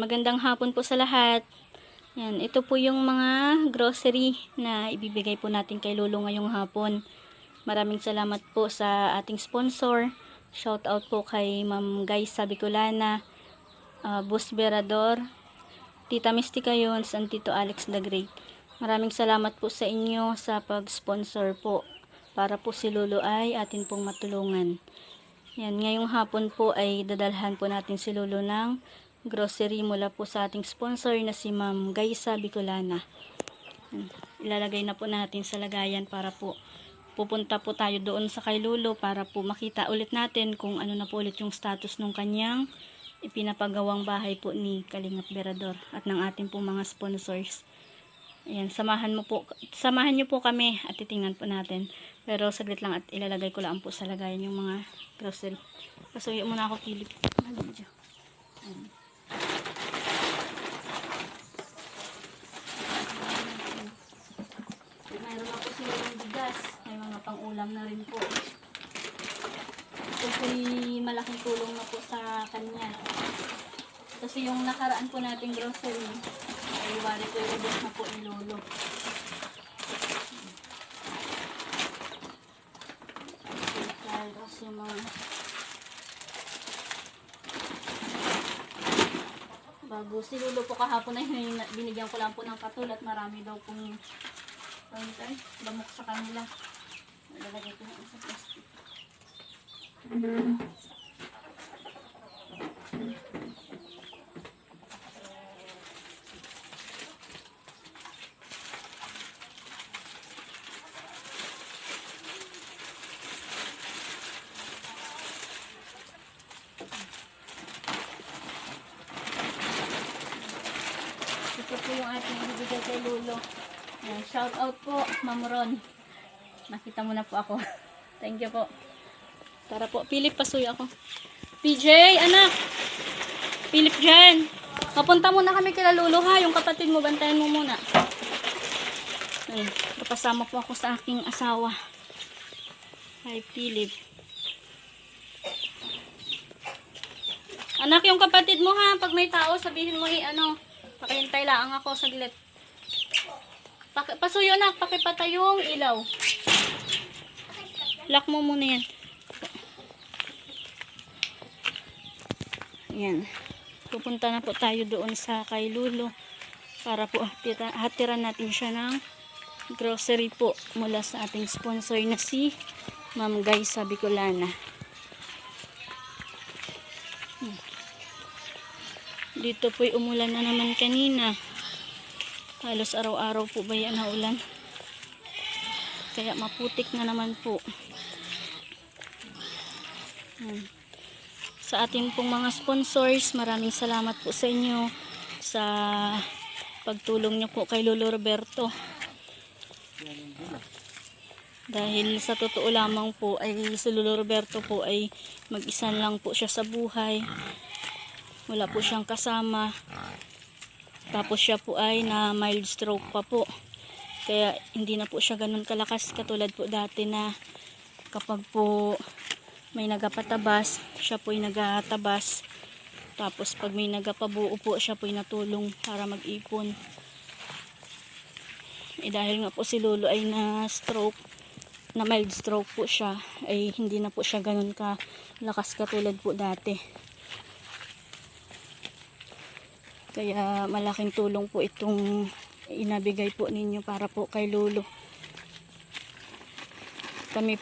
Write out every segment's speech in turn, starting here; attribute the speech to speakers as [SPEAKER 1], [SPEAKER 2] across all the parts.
[SPEAKER 1] Magandang hapon po sa lahat. Yan, ito po yung mga grocery na ibibigay po natin kay Lolo ngayong hapon. Maraming salamat po sa ating sponsor. Shout out po kay Ma'am Gaisa Bicolana, Boss Berador, Tita Mystica Yons, and Tito Alex the Great. Maraming salamat po sa inyo sa pag-sponsor po para po si Lolo ay atin pong matulungan. Yan, ngayong hapon po ay dadalhan po natin si Lolo ng grocery mula po sa ating sponsor na si Ma'am Gaisa Bicolana. Ilalagay na po natin sa lagayan para po pupunta po tayo doon sa kay Lolo para po makita ulit natin kung ano na po ulit yung status ng kanyang ipinapagawang bahay po ni Kalingap Berador at ng ating po mga sponsors. Ayan, samahan niyo po kami at titingnan po natin. Pero saglit lang at ilalagay ko lang po sa lagayan yung mga grocery. Pasuyo muna ako, Philip. Ayan. Mayroon na po sila ng bigas. May mga pang-ulam na rin po. Ito po malaking tulong na po sa kanya. Kasi yung nakaraan po nating grocery, ay wari ko yung ubos na po ni Lolo. Tapos yung mga bago si Lolo po kahapon ay binigyan ko lang po ng patul at marami daw pong lamok sa kanila. Nalalagay ko na sa plastic. Ito po yung ating ibibigay kay Lolo. Shout out po, Ma'am Ron. Nakita mo na po ako. Thank you po. Tara po, Philip, pasuyo ako. PJ, anak! Philip dyan. Mapunta muna kami kila Lolo ha. Yung kapatid mo, bantayan mo muna. Kapasama po ako sa aking asawa. Hi, Philip. Anak, yung kapatid mo ha. Pag may tao, sabihin mo pakihintay lang ako saglit. Pasuyo na, pakipatay yung ilaw. Lock mo muna yan. Yan. Pupunta na po tayo doon sa kay Lolo para po hatiran natin siya ng grocery po mula sa ating sponsor na si Ma'am Gaisa Bicolana. Dito po'y umulan na naman kanina. Halos araw-araw po ba yan na ulan? Kaya maputik na naman po. Sa ating pong mga sponsors, maraming salamat po sa inyo sa pagtulong niyo po kay Lolo Roberto. Dahil sa totoo lamang po ay si Lolo Roberto po ay mag-isa lang po siya sa buhay. Wala po siyang kasama. Tapos siya po ay na mild stroke pa po. Kaya hindi na po siya ganun kalakas katulad po dati na kapag po may nagapatabas, siya po ay nagatabas. Tapos pag may nagapabuo po, siya po ay natulong para mag-ipon. Dahil nga po si Lolo ay na stroke, na mild stroke po siya, ay hindi na po siya ganun kalakas katulad po dati. Kaya malaking tulong po itong inabigay po ninyo para po kay Lolo. Kami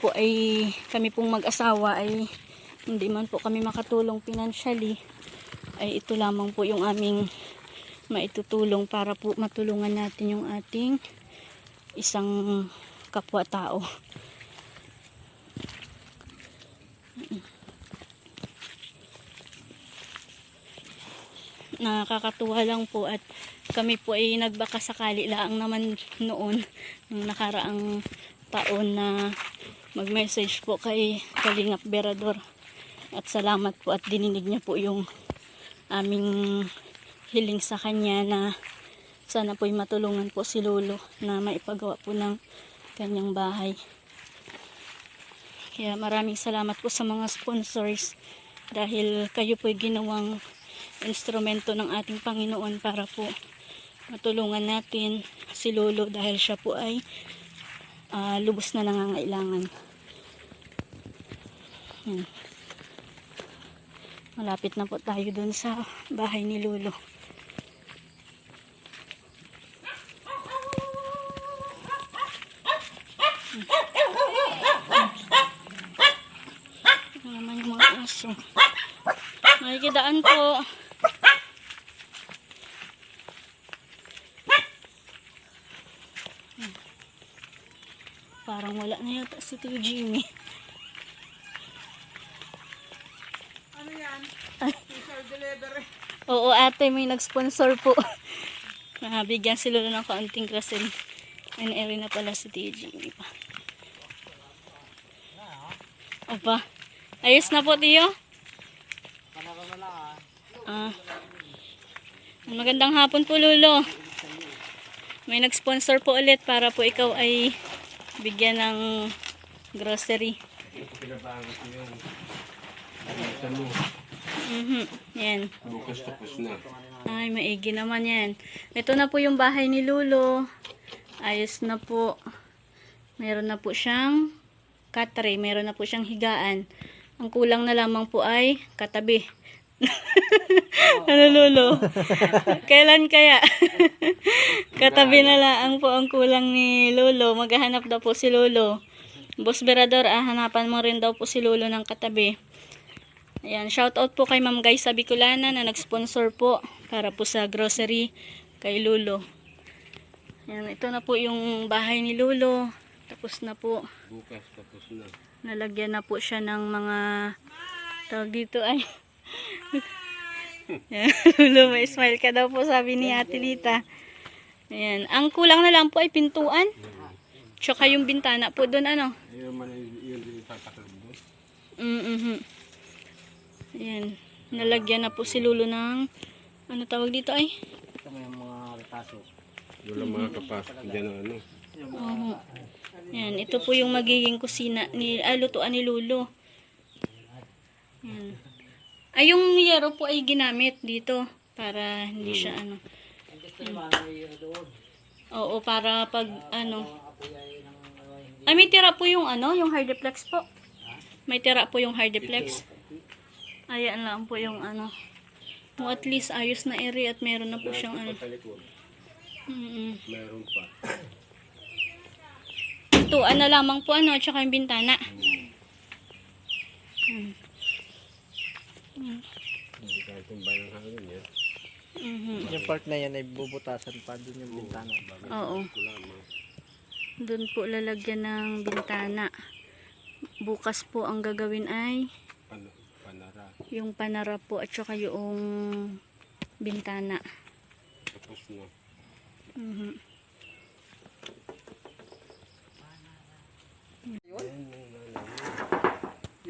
[SPEAKER 1] pong mag-asawa ay hindi man po kami makatulong financially, ay ito lamang po yung aming maitutulong para po matulungan natin yung ating isang kapwa-tao. Nakakatuwa lang po at kami po ay nagbaka sakali lang naman noon ng nakaraang taon na mag-message po kay Kalingap Berador at salamat po at dininig niya po yung aming hiling sa kanya na sana po'y matulungan po si Lolo na maipagawa po ng kanyang bahay. Kaya maraming salamat po sa mga sponsors dahil kayo po'y ginawang instrumento ng ating Panginoon para po matulungan natin si Lolo dahil siya po ay lubos na nangangailangan. Yan. Malapit na po tayo dun sa bahay ni Lolo. Ito naman yung mga aso. Makikidaan po. Parang wala na yata si Tio Jimmy.
[SPEAKER 2] Ano yan? Special delivery.
[SPEAKER 1] Oo ate, may nag-sponsor po. Bigyan si Lolo ng kaunting grocery. And eri na pala si Tio Jimmy pa. Opa. Ayos na po, Tio? Magandang hapon po, Lolo. May nag-sponsor po ulit para po ikaw ay bigyan ng grocery. Yan.
[SPEAKER 3] Bukas tapos na.
[SPEAKER 1] Ay, maigi naman yan. Ito na po yung bahay ni Lolo. Ayos na po. Meron na po siyang katre. Meron na po siyang higaan. Ang kulang na lamang po ay katabi. Ano, Lolo? Kailan kaya? Katabi na lang po ang kulang ni Lolo. Maghahanap daw po si Lolo. Boss Berador, hanapan mo rin daw po si Lolo ng katabi. Ayan, shout out po kay Ma'am Guy sa Bicolana na nag-sponsor po para po sa grocery kay Lolo. Ayan, ito na po yung bahay ni Lolo. Tapos na po.
[SPEAKER 3] Bukas tapos na.
[SPEAKER 1] Nalagyan na po siya ng mga tawag dito ay Lolo, may smile ka daw po, sabi ni Ate Lita. Ayan. Ang kulang na lang po ay pintuan. Tsaka yung bintana po doon, ano?
[SPEAKER 3] Ayun man yun din tatakal doon.
[SPEAKER 1] Ayan. Nalagyan na po si Lolo ng ano tawag dito ay?
[SPEAKER 2] Ito may mga retaso.
[SPEAKER 3] Wala mga kapasok dyan na ano.
[SPEAKER 1] Oo. Ayan. Ito po yung magiging kusina ni lutuan ni Lolo. Ayan. Ay, yung yero po ay ginamit dito para hindi siya ano. Oo, para pag ano. Ay, may tira po yung ano, yung hardiplex po. May tira po yung hardiplex. Ayan lang po yung ano. Kung at least ayos na area at meron na po siyang ano.
[SPEAKER 3] Meron pa.
[SPEAKER 1] Tuan na lamang po ano, tsaka yung bintana.
[SPEAKER 3] Hindi kahit tumbay ng hangin yan.
[SPEAKER 2] Yung part na yan ay bubutasan pa doon yung bintana.
[SPEAKER 1] Oo. Doon po lalagyan ng bintana. Bukas po ang gagawin ay
[SPEAKER 3] Panara.
[SPEAKER 1] yung panara po at saka yung bintana.
[SPEAKER 3] Tapos na.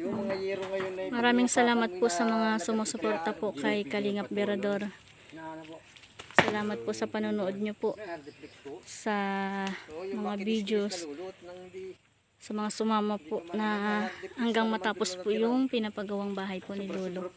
[SPEAKER 2] Yung mga yero ngayon ay
[SPEAKER 1] Maraming salamat po sa mga sumusuporta po kay Kalingap Berador. Salamat po sa panonood nyo po sa mga videos, sa mga sumama po na hanggang matapos po yung pinapagawang bahay po ni Lolo.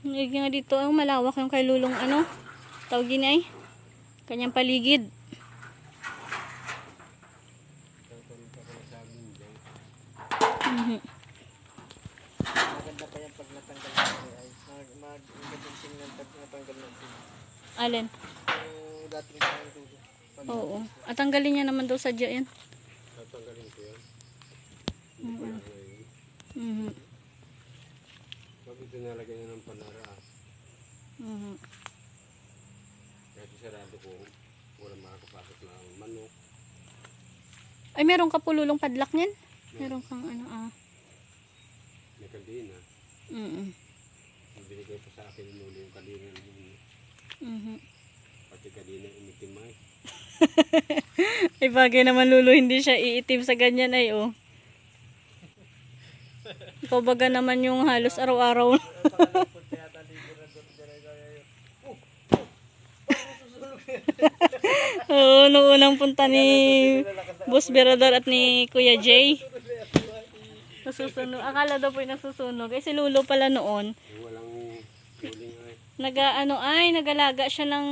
[SPEAKER 1] Hindi nga dito, malawak yung kay Lulong ano, tawagin ay kanyang paligid.
[SPEAKER 2] maganda pa yan pag natanggal na ay magandang tingnan pag natanggal natin.
[SPEAKER 1] Alin?
[SPEAKER 2] Yung dating parang dulo.
[SPEAKER 1] Oo. At tanggalin niya naman daw sadya yan.
[SPEAKER 3] Tatanggalin ko yan. Bakit tinalagay niya ng panara? Kahit sarado ko, wala makakapasok na manok.
[SPEAKER 1] Ay, meron ka po Lulong padlock niyan? Meron kang ano
[SPEAKER 3] May kadina. Binigay pa sa akin yung yung kadina ng pati kadina umitimay.
[SPEAKER 1] Ay, bagay naman Lolo, hindi siya iitim sa ganyan ay oh. Ikaw baga naman yung halos araw-araw. Oo, nung unang punta ni Boss Berador at ni Kuya Jay. Nasusunog. Akala daw po yung nasusunog. Kasi lulo pala noon.
[SPEAKER 3] Yung walang tuling ay.
[SPEAKER 1] Nagalaga siya ng,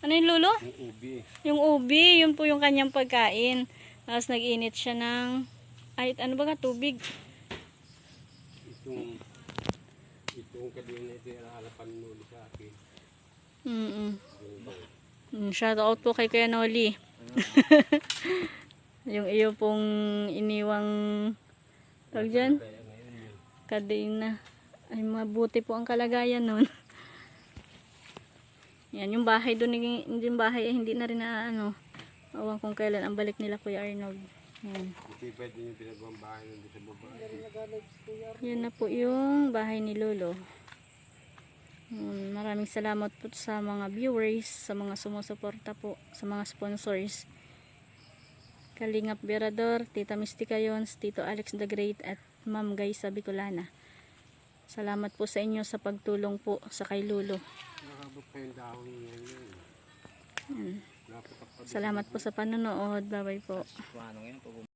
[SPEAKER 1] ano yung lulo?
[SPEAKER 3] Yung ubi.
[SPEAKER 1] Yung ubi, yun po yung kanyang pagkain. Tapos nag-init siya ng, ano ba nga, tubig.
[SPEAKER 3] Itong kadina ito yung harapan nuli sa akin.
[SPEAKER 1] Shout out po kay Kuya Noli. Yung iyo pong iniwang tawag dyan,
[SPEAKER 3] Kaya ngayon yun.
[SPEAKER 1] kadena. Ay, mabuti po ang kalagayan nun. Yan, yung bahay doon, yung bahay ay hindi na rin na awan kung kailan ang balik nila Kuya Arnold. Yan.
[SPEAKER 3] Hindi pwede yung pinagawang bahay nandito sa baba.
[SPEAKER 1] Yan na po yung bahay ni Lolo. Maraming salamat po sa mga viewers, sa mga sumusuporta po, sa mga sponsors. Kalingap Berador, Tita Mystica Yons, Tito Alex the Great at Ma'am Gaysa Bicolana. Salamat po sa inyo sa pagtulong po sa kay Lolo.
[SPEAKER 3] Nakabot pa yung dahon ngayon.
[SPEAKER 1] Salamat po sa panonood. Bye bye po.
[SPEAKER 2] Paano ngayon?